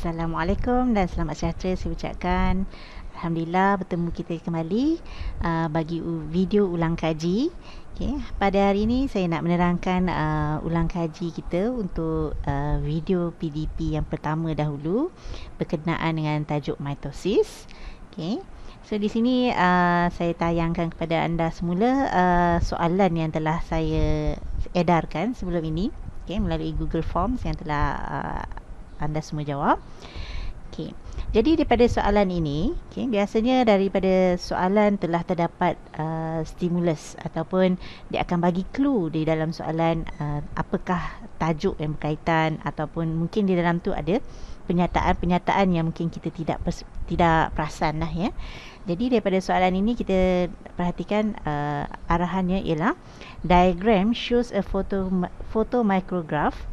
Assalamualaikum dan selamat sejahtera saya ucapkan. Alhamdulillah bertemu kita kembali bagi video ulang kaji. Okay. Pada hari ini saya nak menerangkan ulang kaji kita untuk video PDP yang pertama dahulu berkenaan dengan tajuk mitosis. Okay. So di sini saya tayangkan kepada anda semula soalan yang telah saya edarkan sebelum ini, okay, melalui Google Forms yang telah anda semua jawab. Okay. Jadi daripada soalan ini, okay, biasanya daripada soalan telah terdapat stimulus ataupun dia akan bagi clue di dalam soalan apakah tajuk yang berkaitan, ataupun mungkin di dalam tu ada penyataan-penyataan yang mungkin kita tidak perasan lah ya. Jadi daripada soalan ini kita perhatikan arahannya ialah diagram shows a photo micrograph,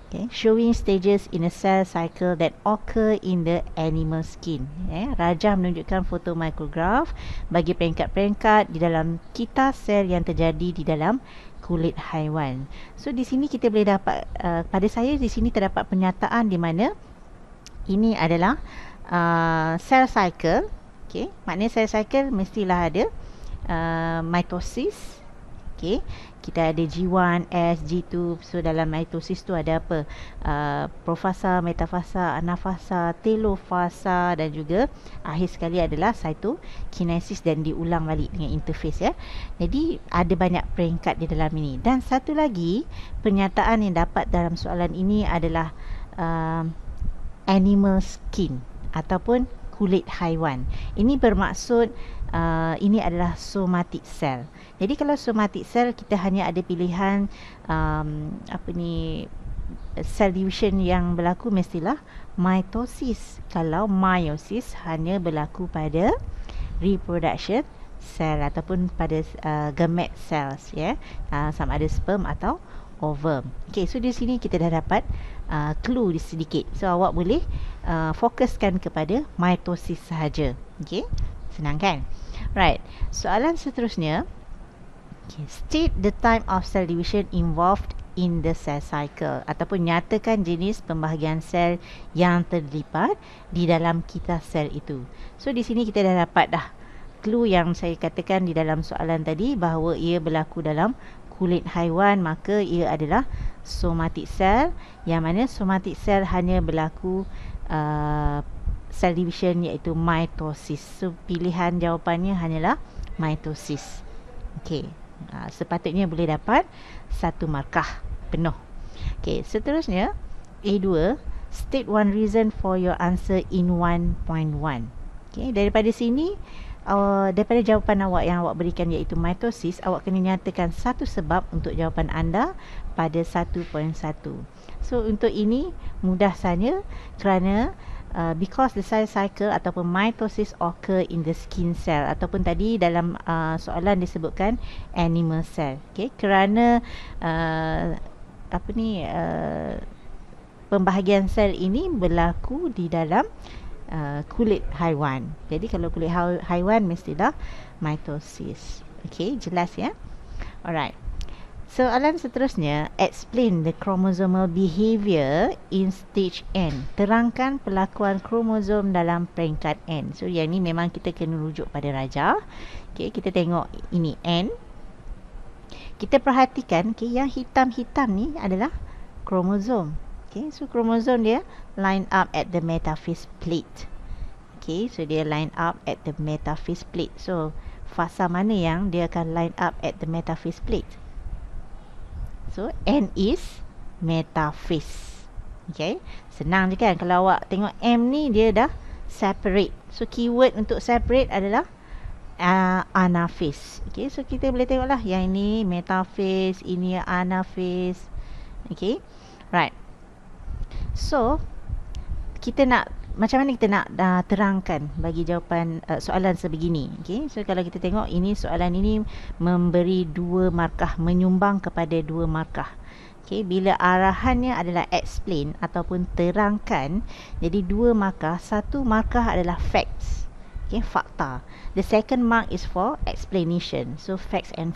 okay, showing stages in a cell cycle that occur in the animal skin. Rajah menunjukkan foto micrograph bagi peringkat-peringkat di dalam kita sel yang terjadi di dalam kulit haiwan. So di sini kita boleh dapat pada saya di sini terdapat pernyataan di mana ini adalah cell cycle. Okay, maknanya cell cycle mestilah ada mitosis. Okay, kita ada G1, S, G2. So dalam mitosis tu ada apa? Profasa, metafasa, anafasa, telofasa dan juga akhir sekali adalah cytokinesis dan diulang balik dengan interface ya. Jadi ada banyak peringkat di dalam ini. Dan satu lagi pernyataan yang dapat dalam soalan ini adalah animal skin ataupun kulit haiwan. Ini bermaksud ini adalah somatic cell. Jadi kalau somatic cell kita hanya ada pilihan cell division yang berlaku mestilah mitosis. Kalau meiosis hanya berlaku pada reproduction cell ataupun pada gamete cells ya, sama ada sperm atau ovum. Okay, so di sini kita dah dapat clue sedikit. So awak boleh fokuskan kepada mitosis sahaja. Okay, senang kan? Right, soalan seterusnya, okay, state the time of cell division involved in the cell cycle, ataupun nyatakan jenis pembahagian sel yang terlibat di dalam kita sel itu. So di sini kita dah dapat dah clue yang saya katakan di dalam soalan tadi, bahawa ia berlaku dalam kulit haiwan, maka ia adalah somatic cell, yang mana somatic cell hanya berlaku cell division iaitu mitosis. So pilihan jawapannya hanyalah mitosis. Okey, sepatutnya boleh dapat 1 markah penuh. Okey, seterusnya A2, state one reason for your answer in 1.1. Okey, daripada sini daripada jawapan awak yang awak berikan iaitu mitosis, awak kena nyatakan satu sebab untuk jawapan anda pada 1.1. So untuk ini mudah saja, kerana because the cell cycle ataupun mitosis occur in the skin cell, ataupun tadi dalam soalan disebutkan animal cell. Okay, kerana pembahagian sel ini berlaku di dalam kulit haiwan. Jadi kalau kulit haiwan mestilah mitosis. Okay, jelas ya? Alright. Soalan seterusnya, explain the chromosomal behavior in stage N. Terangkan perlakuan kromosom dalam peringkat N. So yang ni memang kita kena rujuk pada rajah. Okay, kita tengok ini N. Kita perhatikan, okay, yang hitam-hitam ni adalah kromosom. Okay, so kromosom dia line up at the metaphase plate. Okay, so dia line up at the metaphase plate. So fasa mana yang dia akan line up at the metaphase plate? So N is metaphase. Okay, senang je kan? Kalau awak tengok M ni dia dah separate. So keyword untuk separate adalah anaphase. Okay, so kita boleh tengok lah, yang ini metaphase, ini anaphase. Okay, right. So kita nak, macam mana kita nak terangkan bagi jawapan soalan sebegini. Okay, so kalau kita tengok ini, soalan ini memberi 2 markah, menyumbang kepada 2 markah. Okay, bila arahannya adalah explain ataupun terangkan, jadi 2 markah. 1 markah adalah facts, okay, fakta. The second mark is for explanation. So facts and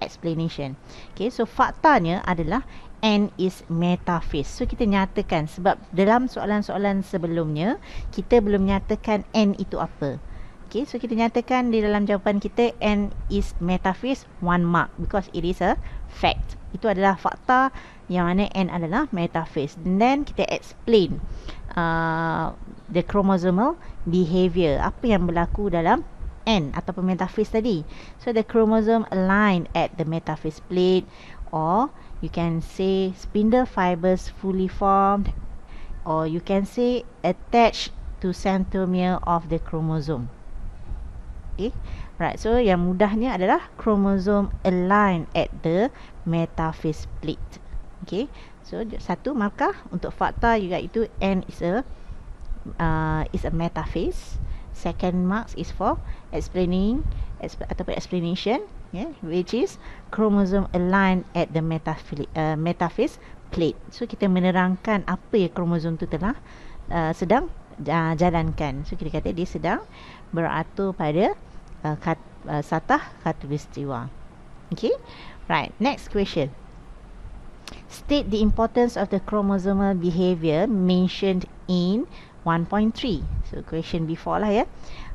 explanation. Okay, so faktanya adalah N is metaphase. So kita nyatakan, sebab dalam soalan-soalan sebelumnya kita belum nyatakan N itu apa. Okay, so kita nyatakan di dalam jawapan kita N is metaphase, 1 mark because it is a fact. Itu adalah fakta yang mana N adalah metaphase. And then kita explain the chromosomal behavior, apa yang berlaku dalam N ataupun metaphase tadi. So the chromosome align at the metaphase plate, or you can say spindle fibers fully formed, or you can say attached to centromere of the chromosome. Okay, right. So yang mudahnya adalah chromosome align at the metaphase plate. Okay, so satu markah untuk fakta iaitu N is a metaphase. Second marks is for explaining ataupun explanation, which is chromosome align at the metaphase plate. So kita menerangkan apa yang kromosom tu telah sedang jalankan. So kita kata dia sedang beratur pada satah khatulistiwa. Okay, right. Next question. State the importance of the chromosomal behavior mentioned in 1.3. So question before lah ya.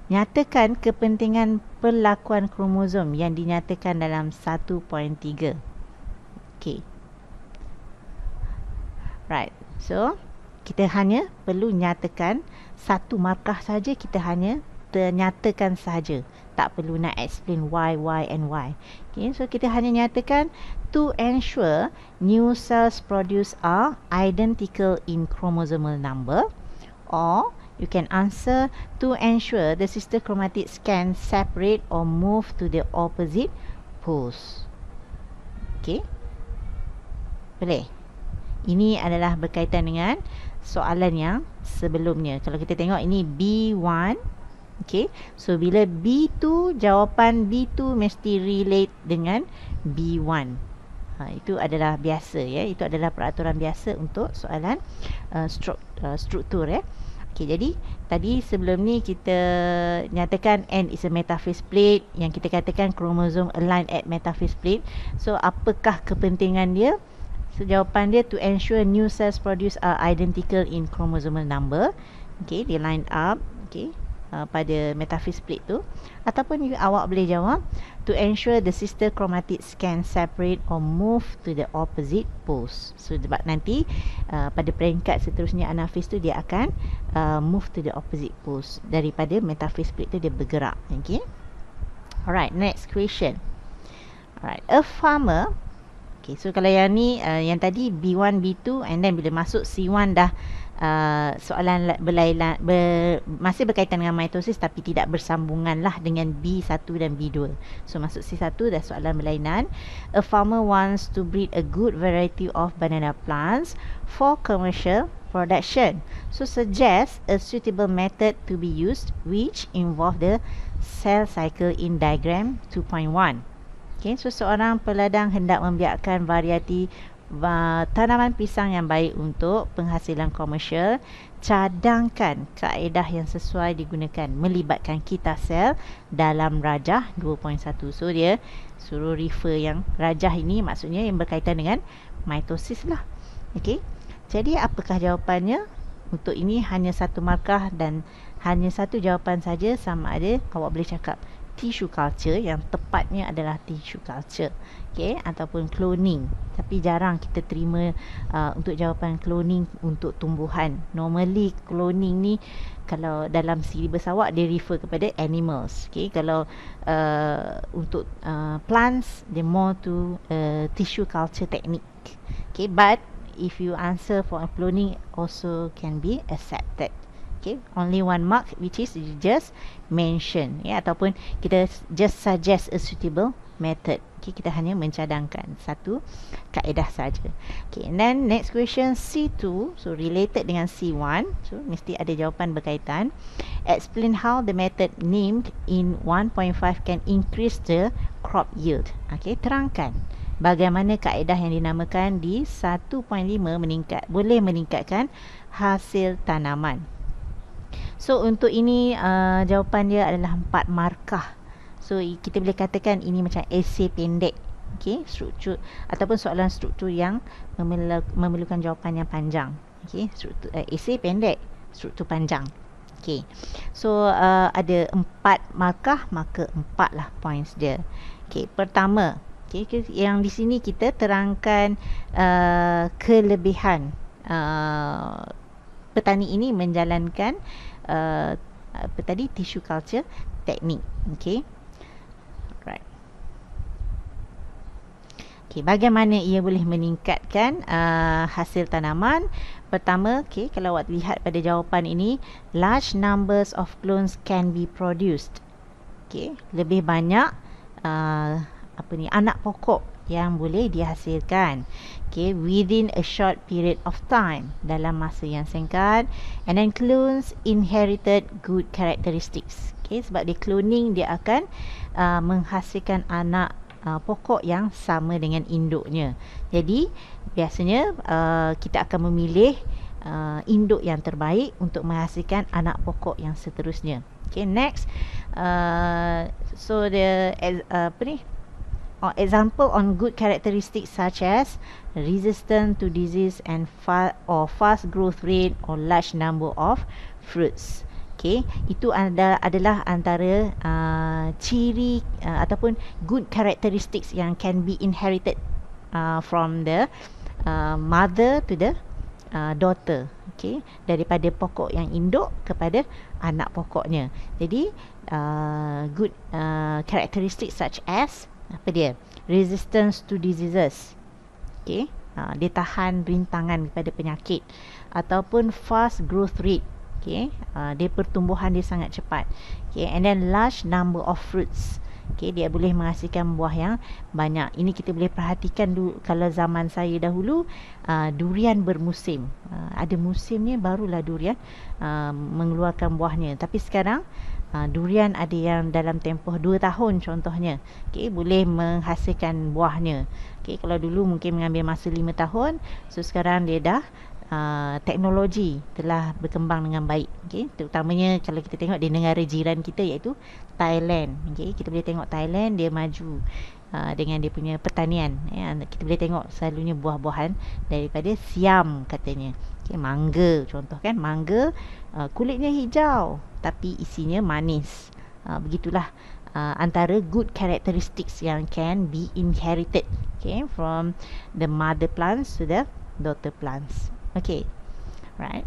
Nyatakan kepentingan perlakuan kromosom yang dinyatakan dalam 1.3. Okay. Right. So kita hanya perlu nyatakan satu markah saja, kita hanya ternyatakan saja. Tak perlu nak explain why and why. Okay, so kita hanya nyatakan to ensure new cells produced are identical in chromosomal number, or you can answer to ensure the sister chromatids can separate or move to the opposite poles. Okay, boleh. Ini adalah berkaitan dengan soalan yang sebelumnya. Kalau kita tengok ini B1. Okay, so bila B2, jawapan B2 mesti relate dengan B1. Itu adalah biasa ya. Itu adalah peraturan biasa untuk soalan struktur ya. Okay, jadi tadi sebelum ni kita nyatakan N is a metaphase plate, yang kita katakan chromosome align at metaphase plate. So apakah kepentingan dia? So jawapan dia to ensure new cells produced are identical in chromosomal number. Okay, they line up. Okay, pada metaphase plate tu. Ataupun awak boleh jawab to ensure the sister chromatids can separate or move to the opposite poles. So sebab nanti pada peringkat seterusnya anaphase tu dia akan move to the opposite poles. Daripada metaphase plate tu dia bergerak. Okay, alright, next question. Alright, a farmer. Okay, so kalau yang ni yang tadi B1, B2, and then bila masuk C1 dah soalan berlainan, masih berkaitan dengan mitosis tapi tidak bersambungan lah dengan B1 dan B2. So masuk C1 dah soalan berlainan. A farmer wants to breed a good variety of banana plants for commercial production. So suggest a suitable method to be used which involve the cell cycle in diagram 2.1. Okay, so seorang peladang hendak membiakkan varieti tanaman pisang yang baik untuk penghasilan komersial. Cadangkan kaedah yang sesuai digunakan melibatkan kita sel dalam rajah 2.1. So dia suruh refer yang rajah ini, maksudnya yang berkaitan dengan mitosis lah. Okay, jadi apakah jawapannya? Untuk ini hanya satu markah dan hanya satu jawapan saja, sama ada awak boleh cakap tissue culture, yang tepatnya adalah tissue culture, okay, ataupun cloning. Tapi jarang kita terima untuk jawapan cloning untuk tumbuhan. Normally cloning ni kalau dalam silibus awak dia refer kepada animals. Okay, kalau untuk plants dia more to tissue culture technique. Okay, but if you answer for cloning also can be accepted. Okay, only 1 mark, which is just mention, ya, ataupun kita just suggest a suitable method. Okay, kita hanya mencadangkan satu kaedah saja. Okay, and then next question C2, so related dengan C1, so mesti ada jawapan berkaitan. Explain how the method named in 1.5 can increase the crop yield. Okay, terangkan bagaimana kaedah yang dinamakan di 1.5 boleh meningkatkan hasil tanaman. So untuk ini jawapan dia adalah 4 markah. So kita boleh katakan ini macam esei pendek. Okey, struktur ataupun soalan struktur yang memerlukan jawapan yang panjang. Okey, struktur esei pendek, struktur panjang. Okey. So ada 4 markah, maka 4 lah points dia. Okey, pertama, okey, yang di sini kita terangkan kelebihan petani ini menjalankan apa tadi, tissue culture teknik. Okey. Right. Okey, bagaimana ia boleh meningkatkan hasil tanaman? Pertama, okey, kalau awak lihat pada jawapan ini, large numbers of clones can be produced. Okey, lebih banyak anak pokok yang boleh dihasilkan, okay, within a short period of time, dalam masa yang singkat. And then clones inherited good characteristics, okay, sebab dia cloning, dia akan menghasilkan anak pokok yang sama dengan induknya. Jadi biasanya kita akan memilih induk yang terbaik untuk menghasilkan anak pokok yang seterusnya. Okay, next, so the example on good characteristics such as resistant to disease and fast growth rate or large number of fruits. Okay, itu adalah antara ciri ataupun good characteristics yang can be inherited from the mother to the daughter. Okay, daripada pokok yang induk kepada anak pokoknya. Jadi good characteristics such as apa dia? Resistance to diseases. Okay, dia tahan rintangan kepada penyakit, ataupun fast growth rate. Okay, dia pertumbuhan dia sangat cepat. Okay, and then large number of fruits. Okay, dia boleh menghasilkan buah yang banyak. Ini kita boleh perhatikan dulu, kalau zaman saya dahulu durian bermusim. Ada musimnya barulah durian mengeluarkan buahnya. Tapi sekarang durian ada yang dalam tempoh 2 tahun contohnya. Okay, boleh menghasilkan buahnya. Okay, kalau dulu mungkin mengambil masa 5 tahun. So sekarang dia dah teknologi telah berkembang dengan baik. Okay, terutamanya kalau kita tengok di negara jiran kita, iaitu Thailand. Okay, kita boleh tengok Thailand dia maju dengan dia punya pertanian. Kita boleh tengok selalunya buah-buahan daripada Siam katanya. Okay, mangga contoh kan, mangga kulitnya hijau tapi isinya manis. Begitulah antara good characteristics yang can be inherited, okay, from the mother plants to the daughter plants. Okay, right.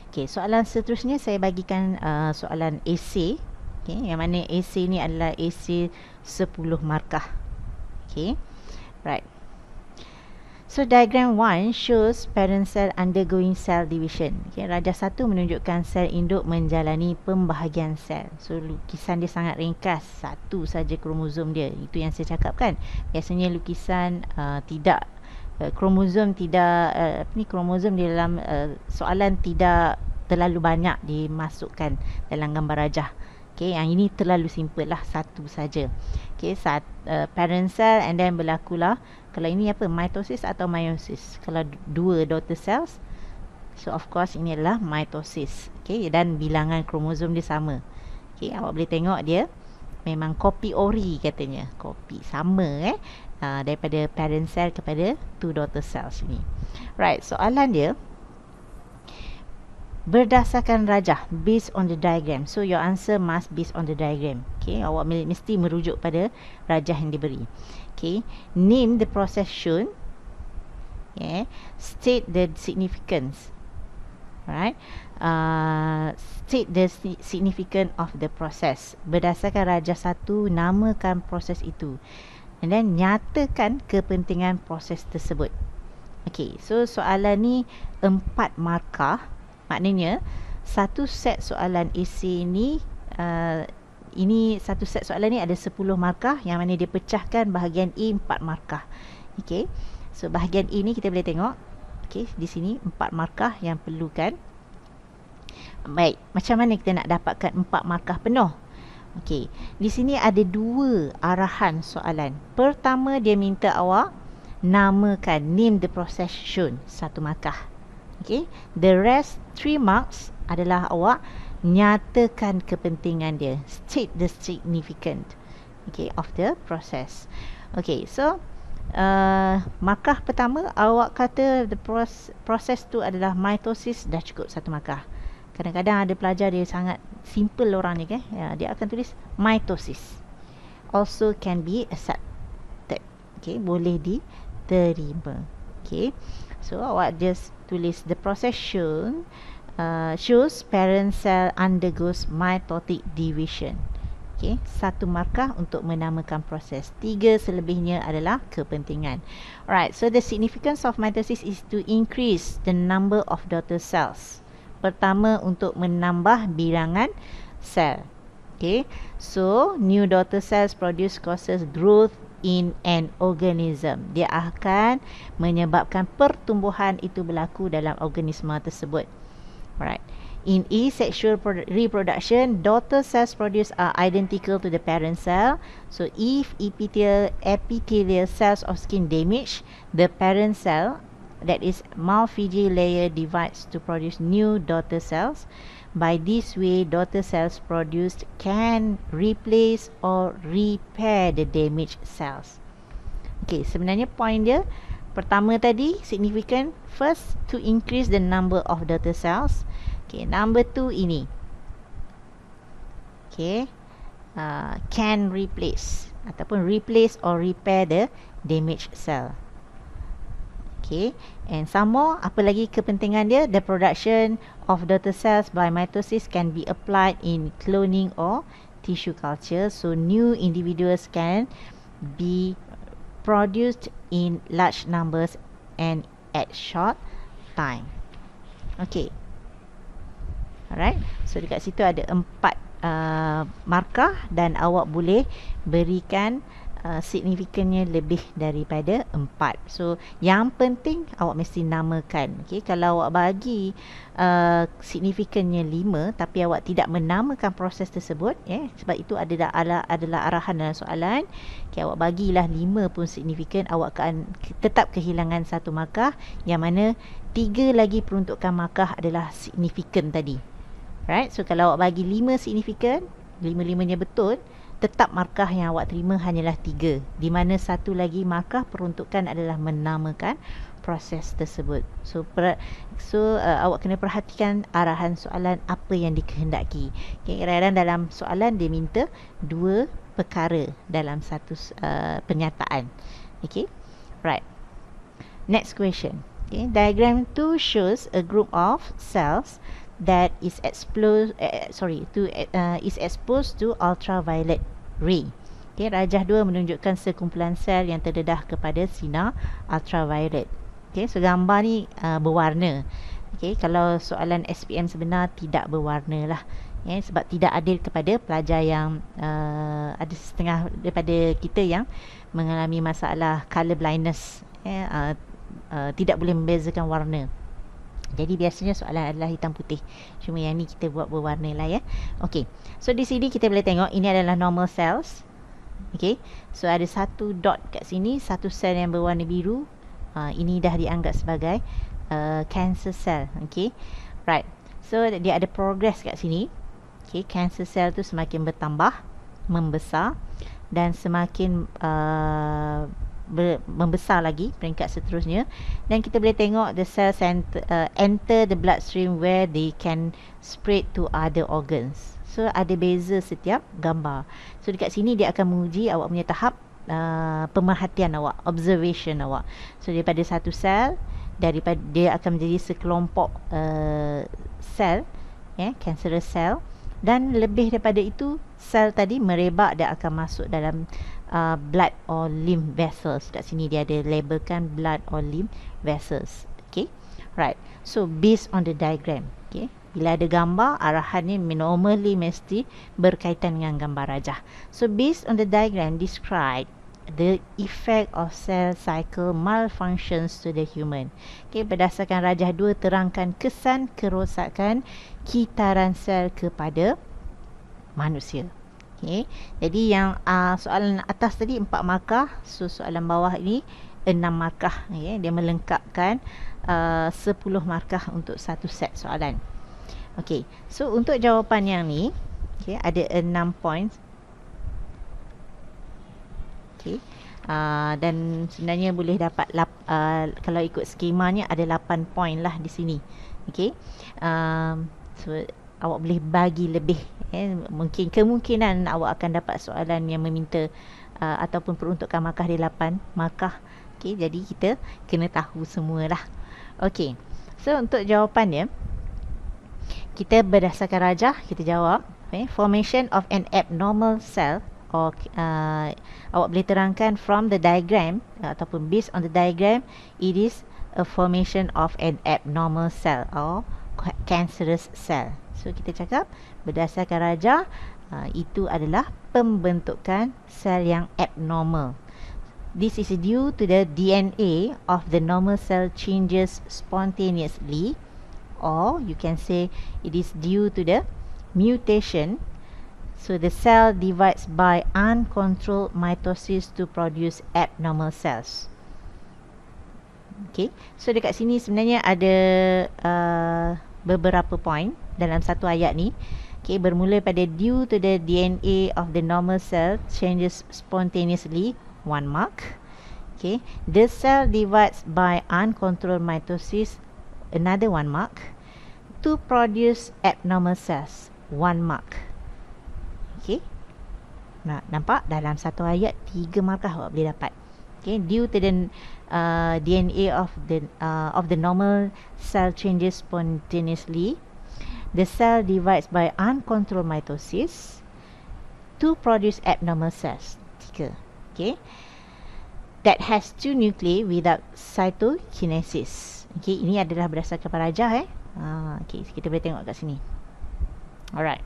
Okay, soalan seterusnya saya bagikan soalan esei. Okay, yang mana esei ni adalah esei 10 markah. Okay, right. So diagram 1 shows parent cell undergoing cell division. Okay, rajah 1 menunjukkan sel induk menjalani pembahagian sel. So lukisan dia sangat ringkas, satu saja kromosom dia. Itu yang saya cakap kan. Biasanya lukisan tidak kromosom tidak kromosom di dalam soalan tidak terlalu banyak dimasukkan dalam gambar rajah. Okay, yang ini terlalu simple lah, satu saja. Okay, parent cell, and then berlakulah, kalau ini apa, mitosis atau meiosis. Kalau 2 daughter cells, so of course ini adalah mitosis. Okay, dan bilangan kromosom dia sama. Okay, awak boleh tengok dia memang copy ori katanya, copy sama daripada parent cell kepada 2 daughter cells ini. Right, soalan dia berdasarkan rajah, based on the diagram. So your answer must based on the diagram. Okay, awak mesti merujuk pada rajah yang diberi. Okay, name the process shown. Okay, state the significance. Right, state the significance of the process. Berdasarkan rajah 1, namakan proses itu, and then nyatakan kepentingan proses tersebut. Okay, so soalan ni 4 markah. Maknanya satu set soalan esei ni satu set soalan ni ada 10 markah, yang mana dia pecahkan bahagian A 4 markah. Okey. So bahagian A ni kita boleh tengok. Okey, di sini 4 markah yang perlukan. Baik, macam mana kita nak dapatkan 4 markah penuh? Okey, di sini ada 2 arahan soalan. Pertama, dia minta awak namakan, name the process shown, 1 markah. Okay, the rest 3 marks adalah awak nyatakan kepentingan dia, state the significant. okay, of the process. Okay, so markah pertama awak kata the proses tu adalah mitosis, dah cukup satu markah. Kadang-kadang ada pelajar dia sangat simple orang ni kan, ya, dia akan tulis mitosis. Also can be accepted. Okay, boleh diterima. Okay, so awak just tulis the process shows parent cell undergoes mitotic division. Okay, satu markah untuk menamakan proses. 3 selebihnya adalah kepentingan. Alright, so the significance of mitosis is to increase the number of daughter cells. Pertama, untuk menambah bilangan sel. Okay, so new daughter cells produce causes growth in an organism. Dia akan menyebabkan pertumbuhan itu berlaku dalam organisma tersebut. Alright. In asexual reproduction, daughter cells produced are identical to the parent cell. So if epithelial cells of skin damage, the parent cell, that is malpighi layer, divides to produce new daughter cells. By this way, daughter cells produced can replace or repair the damaged cells. Okay, sebenarnya point dia pertama tadi significant, first to increase the number of daughter cells. Okay, number 2 ini. Okay, can replace ataupun replace or repair the damaged cell. Okay, and some more, apa lagi kepentingan dia? The production of daughter cells by mitosis can be applied in cloning or tissue culture. So new individuals can be produced in large numbers and at short time. Okay. Alright, so dekat situ ada 4 markah dan awak boleh berikan signifikannya lebih daripada 4. So yang penting awak mesti namakan. Okay, kalau awak bagi signifikannya 5 tapi awak tidak menamakan proses tersebut, sebab itu adalah arahan dalam soalan. Okay, awak bagilah 5 pun signifikan, awak akan tetap kehilangan satu markah, yang mana 3 lagi peruntukan markah adalah signifikan tadi. Right, so kalau awak bagi 5 signifikan, 5-5-nya betul, tetap markah yang awak terima hanyalah 3, di mana satu lagi markah peruntukan adalah menamakan proses tersebut. So awak kena perhatikan arahan soalan apa yang dikehendaki. Okay, kadang-kadang dalam soalan dia minta 2 perkara dalam satu pernyataan. Okay, right. Next question. Okay, diagram 2 shows a group of cells that is exposed to ultraviolet ray. Okay, rajah 2 menunjukkan sekumpulan sel yang terdedah kepada sinar ultraviolet. Okay, so gambar ni berwarna. Okay, kalau soalan SPM sebenar tidak berwarna lah. Sebab tidak adil kepada pelajar yang ada setengah daripada kita yang mengalami masalah color blindness. Tidak boleh membezakan warna. Jadi biasanya soalan adalah hitam putih. Cuma yang ni kita buat berwarna lah ya. Okay, so di sini kita boleh tengok ini adalah normal cells. Okay, so ada satu dot kat sini, satu sel yang berwarna biru. Ini dah dianggap sebagai cancer cell. Okay, right. So dia ada progress kat sini. Okay, cancer cell tu semakin bertambah, membesar, dan semakin membesar lagi peringkat seterusnya. Dan kita boleh tengok the cells enter the bloodstream where they can spread to other organs. So ada beza setiap gambar. So dekat sini dia akan menguji awak punya tahap pemerhatian awak, observation awak. So daripada satu sel, daripada dia akan menjadi sekelompok sel, cancerous cell, dan lebih daripada itu sel tadi merebak dan akan masuk dalam blood or lymph vessels. Kat sini dia ada labelkan blood or lymph vessels. Okay, right. So based on the diagram, okay, bila ada gambar, arahannya normally mesti berkaitan dengan gambar rajah. So based on the diagram, describe the effect of cell cycle malfunctions to the human. Okay, berdasarkan rajah 2, terangkan kesan kerosakan kitaran sel kepada manusia. Okay, jadi yang soalan atas tadi 4 markah, so soalan bawah ini 6 markah. Okay, dia melengkapkan 10 markah untuk satu set soalan. Okay, so untuk jawapan yang ni, okay, ada 6 points. Okey. Dan sebenarnya boleh dapat kalau ikut skemanya ada 8 poin lah di sini. Okey. So awak boleh bagi lebih. Mungkin kemungkinan awak akan dapat soalan yang meminta ataupun peruntukan markah di 8 markah. Okey, jadi kita kena tahu semualah. Okey. So untuk jawapannya, kita berdasarkan rajah kita jawab. Formation of an abnormal cell, or awak boleh terangkan from the diagram ataupun based on the diagram, it is a formation of an abnormal cell or cancerous cell. So kita cakap berdasarkan rajah, itu adalah pembentukan sel yang abnormal. This is due to the DNA of the normal cell changes spontaneously, or you can say it is due to the mutation. So the cell divides by uncontrolled mitosis to produce abnormal cells. Okay, so dekat sini sebenarnya ada beberapa point dalam satu ayat ni. Okay, bermula pada due to the DNA of the normal cell changes spontaneously, 1 mark. Okay, the cell divides by uncontrolled mitosis, another 1 mark. To produce abnormal cells, 1 mark. Okay, nampak dalam satu ayat 3 markah awak boleh dapat. Okay, due to the DNA of the normal cell changes spontaneously, the cell divides by uncontrolled mitosis to produce abnormal cells. 3. Okay, that has 2 nuclei without cytokinesis. Okay, ini adalah berdasarkan rajah. Okay, kita boleh tengok kat sini. Alright.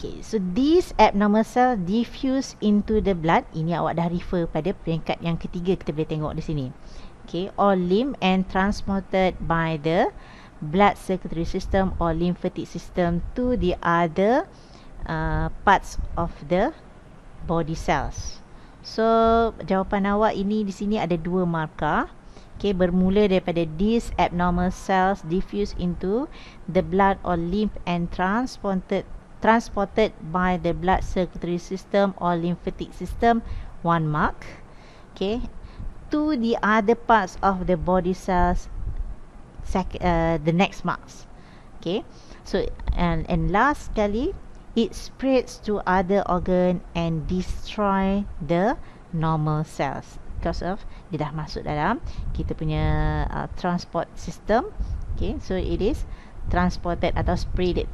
Okay, so these abnormal cell diffuse into the blood. Ini awak dah refer pada peringkat yang ketiga, kita boleh tengok di sini. Okay, or lymph and transported by the blood circulatory system or lymphatic system to the other parts of the body cells. So jawapan awak ini di sini ada 2 markah. Okay, bermula daripada these abnormal cells diffuse into the blood or lymph and transported by the blood circulatory system or lymphatic system, 1 mark. Okay, to the other parts of the body cells, the next marks. Okay, so and last sekali, it spreads to other organ and destroy the normal cells because of dia dah masuk dalam kita punya transport system. Okay, so it is transported atau spreaded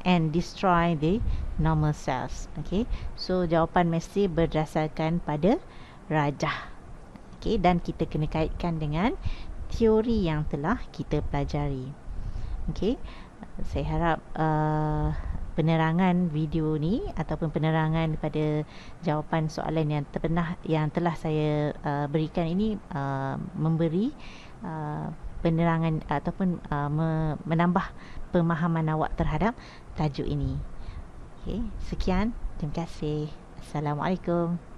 and destroy the normal cells. Okay, so jawapan mesti berdasarkan pada rajah. Okay, dan kita kena kaitkan dengan teori yang telah kita pelajari. Okay, saya harap penerangan video ni ataupun penerangan pada jawapan soalan yang telah saya berikan ini memberi penerangan ataupun menambah pemahaman awak terhadap tajuk ini. Okay, sekian, terima kasih. Assalamualaikum.